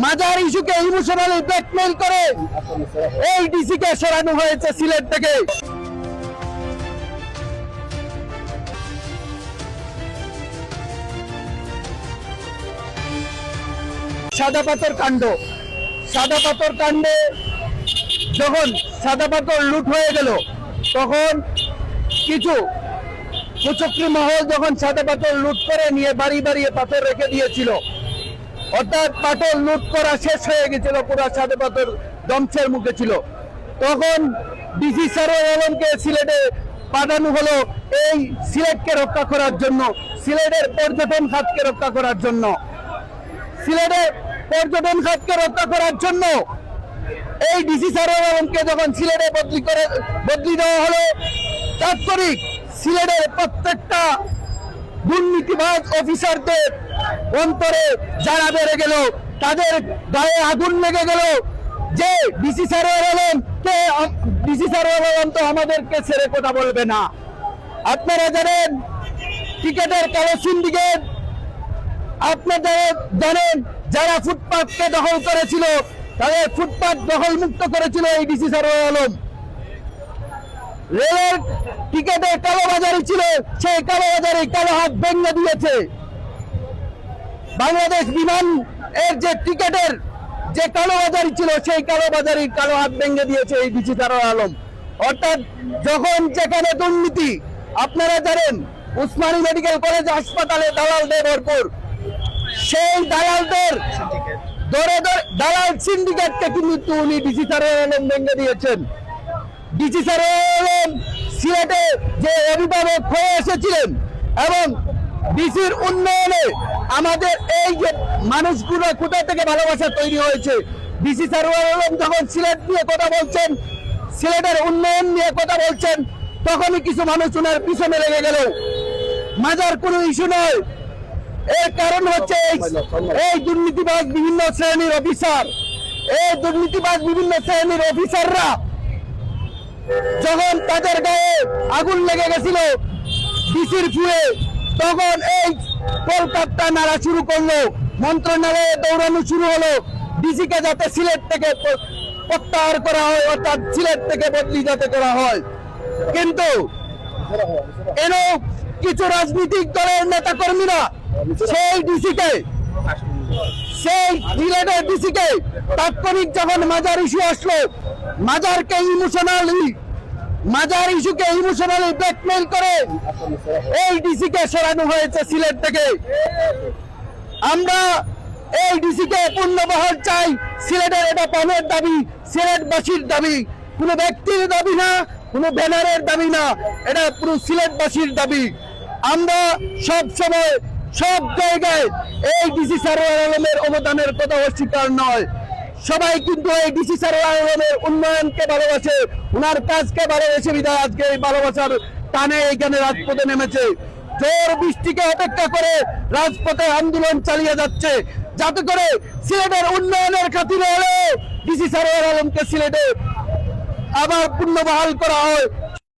মাজার ইস্যুকে emotionally blackmail করে এই ডিসি কে সরানো হয়েছে সিলেট থেকে। সাদা পাথর কাণ্ডে যখন সাদা পাথর লুট হয়ে গেল, তখন কিছু কুচক্রী মহল যখন সাদা পাথর লুট করে নিয়ে বাড়ি বাড়িয়ে পাথর রেখে দিয়েছিল, অর্থাৎ পাথর লুট করা শেষ হয়ে গেছিল, পুরো সাদা পাথর ধ্বংসের মুখে ছিল, তখন ডিসি সারোয়ার আলমকে সিলেটে পাঠানো হলো এই সিলেটকে রক্ষা করার জন্য, সিলেটের পর্যটন খাতকে রক্ষা করার জন্য। সিলেটের পর্যটন খাতকে রক্ষা করার জন্য এই ডিসি সারোয়ার আলমকে যখন সিলেটে বদলি দেওয়া হলো, তাৎক্ষণিক সিলেটের প্রত্যেকটা দুর্নীতিবাজ অফিসারদের অন্তরে যারা বেড়ে গেল, তাদের গায়ে আগুন লেগে গেল যে ডিসি সারোয়ার আলম তো আমাদেরকে ছেড়ে কথা বলবে না। আপনারা জানেন টিকেটের কালো সিন্ডিকেট, আপনারা জানেন যারা ফুটপাথকে দখল করেছিল, তাদের ফুটপাথ দখল মুক্ত করেছিল এই ডিসি সারোয়ার আলম। রেলের টিকেটের কালোবাজারি ছিল, সেই কালোবাজারি কালো হাত ভেঙে দিয়েছে। বাংলাদেশ বিমান এর যে টিকেটের যে কালোবাজারি ছিল, সেই কালোবাজারি কালো হাত ভেঙে দিয়েছে এই ডিসি সারোয়ার আলম। অর্থাৎ যখন যেখানে দুর্নীতি, আপনারা জানেন উসমানী মেডিকেল কলেজ হাসপাতালে দালালদের ভরপুর, সেই দালালদের দালাল সিন্ডিকেটকে কিন্তু উনি ডিসি সারোয়ার আলম ভেঙে দিয়েছেন। ডিসি সারোয়ার আলম সিলেটে যে অভিভাবক হয়ে এসেছিলেন এবং ডিসির উন্নয়নে আমাদের এই যে মানুষগুলো কোথা থেকে ভালোবাসা তৈরি হয়েছে, ডিসি সারোয়ার আলম যখন সিলেট নিয়ে কথা বলছেন, সিলেটের উন্নয়ন নিয়ে কথা বলছেন, তখনই কিছু মানুষ ওনার পিছনে লেগে গেল। মাজার কোনো ইস্যু নয়, এর কারণ হচ্ছে এই দুর্নীতিবাজ বিভিন্ন শ্রেণীর অফিসাররা যখন তাদের গায়ে আগুন লেগে গেছিল ডিসির ফুয়ে, তখন এই কলকাতা নাড়া শুরু করলো, মন্ত্রণালয়ে দৌড়ানো শুরু হলো ডিসিকে যাতে সিলেট থেকে প্রত্যাহার করা হয়, অর্থাৎ সিলেট থেকে বদলি যাতে করা হয়। কিন্তু এন কিছু রাজনৈতিক দলের নেতা কর্মীরা সেই সিলেটের ডিসিকে তাৎক্ষণিক যখন মাজার ইস্যু আসলো, মাজার ইস্যুকে ইমোশনালি ব্ল্যাকমেইল করে এই ডিসিকে সরানো হয়েছে সিলেট থেকে। আমরা এই ডিসিকে পুনর্বহাল চাই। সিলেটের এটা প্রাণের দাবি, সিলেটবাসীর দাবি, কোনো ব্যক্তির দাবি না, কোনো ব্যানারের দাবি না, এটা পুরো সিলেটবাসীর দাবি। আমরা সব সময় সব জায়গায় এই ডিসি সারোয়ার আলমের অবদানের কথা অস্বীকার নয়, সবাই কিন্তু এই ডিসি সারোয়ার আলমের উন্নয়নকে ভালোবাসে, ওনার কাজকে ভালোবাসে, বিধায় আজকে এই ভালোবাসার টানে এইখানে রাজপথে নেমেছে। জোর বৃষ্টিকে অপেক্ষা করে রাজপথে আন্দোলন চালিয়ে যাচ্ছে, যাতে করে সিলেটের উন্নয়নের খাতিরে হলেও ডিসি সারোয়ার আলমকে সিলেটে আবার পুনর্বহাল করা হয়।